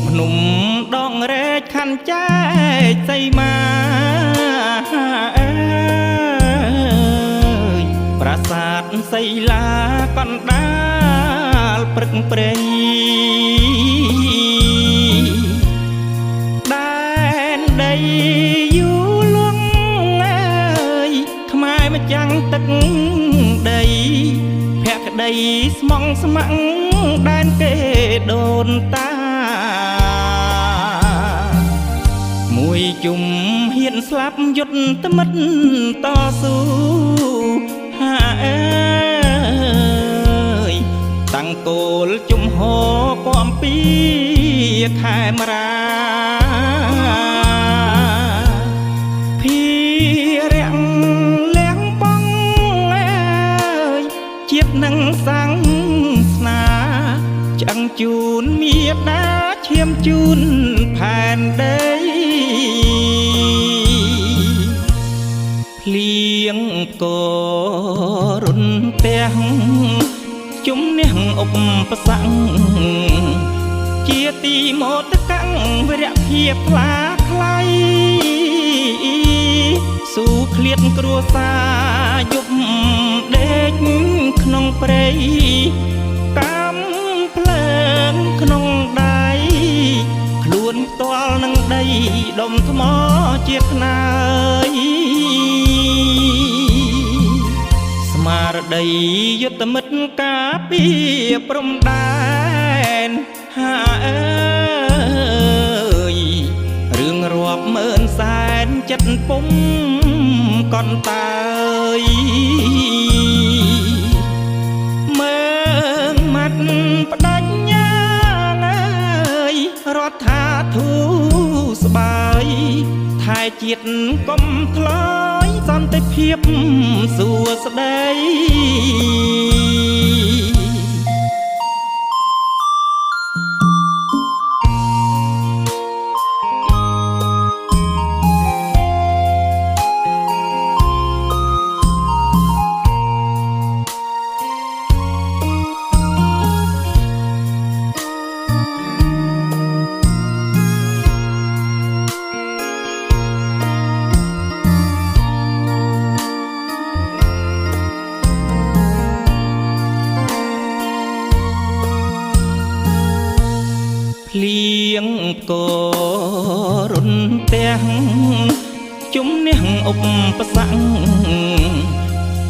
ភ្នំដងរែកខាន់ចែកសីមាអើយប្រាសាទសីលាកណ្ដាលព្រឹកព្រៃដែនដីយូលងអើយខ្មែរម្ចាំងទឹកដីភក្តីស្មងស្ម័គ្រដែនគេដូនតាមួយជុំហ៊ានស្លាប់យុទ្ធមិត្តតស៊ូហាអើយតាំងគោលជុំហោគាំពីខេមរាភីរៈលៀងបងអើយជាតិនឹងសាំងស្នាឆ្អឹងជូនមេដាឈាមជូនផែនដីភ្លៀងក៏រុនទាំងជុំនេះឧបសគ្គជាទីមោទកវរៈភាពផ្លាខ្លៃស៊ូឃ្លាតគ្រួសារយប់ដេកក្នុងព្រៃកម្មភ្លើងក្នុងដៃខ្លួនផ្ទាល់នឹងដីដុំថ្មជាខ្នើយស្មារតីយុទ្ធមិត្តការពារព្រំដែនហាអើយរឿងរាប់ម៉ឺនសែនចិត្តពុំកន់តើយមើងមាត់ផ្ដាច់ញ៉ាងអើយរដ្ឋាធូស្បើយថែជាតិកុំថ្លៃសន្តិភាពសួស្ដីភ្លៀងក៏រុនទាំងជុំនេះឧបសគ្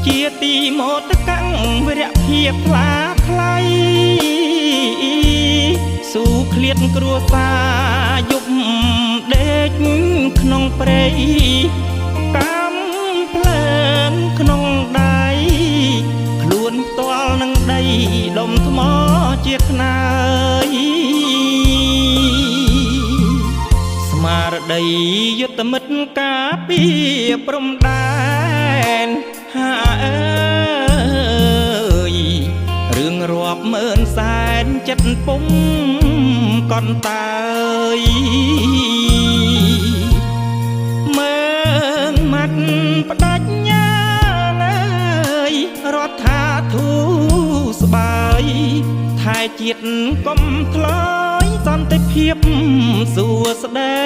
គជាទីមោទកវរៈភាពផ្លាខ្លៃស៊ូឃ្លាតគ្រួសារយប់ដេកក្នុងព្រៃកម្មភ្លើងក្នុងដៃខ្លួនផ្ទាល់នឹងដីដុំថ្មជាខ្នើយស្មារតីយុទ្ធមិត្តការពារព្រំដែនហាអើយរឿងរាប់ម៉ឺនសែនចិត្តពុំកន់តើយមើងមាត់ផ្ដាច់ញ៉ាងអើយរដ្ឋាធូស្បើយថែជាតិកុំថ្លៃសន្តិភាពសួស្ដី